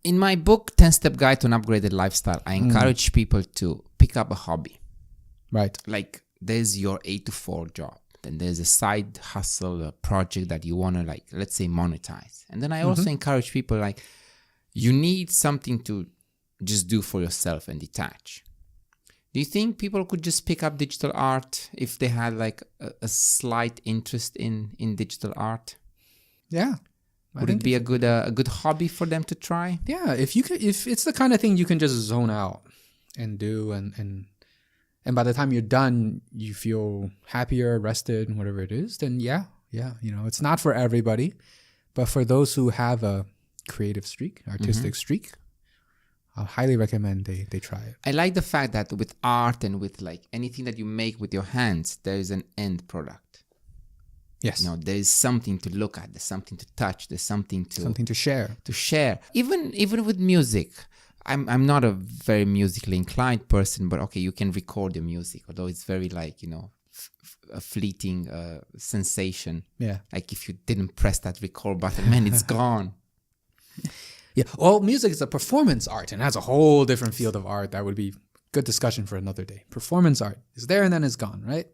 In my book, 10-Step Guide to an Upgraded Lifestyle, I encourage people to pick up a hobby. Right. Like there's your 8 to 4 job. Then there's a side hustle, a project that you want to like, let's say monetize. And then I also encourage people like, you need something to just do for yourself and detach. Do you think people could just pick up digital art if they had like a slight interest in digital art? Yeah. Would it be a good hobby for them to try? Yeah, if it's the kind of thing you can just zone out and do, and by the time you're done, you feel happier, rested, and whatever it is, then yeah, it's not for everybody, but for those who have a creative streak, artistic streak, I highly recommend they try it. I like the fact that with art and with like anything that you make with your hands, there is an end product. Yes. There is something to look at. There's something to touch. There's something to share. To share. Even with music. I'm not a very musically inclined person, but okay, you can record your music, although it's very like, a fleeting sensation. Yeah. Like if you didn't press that record button, man, it's gone. Yeah. Well, music is a performance art, and that's a whole different field of art. That would be good discussion for another day. Performance art is there and then it's gone, right?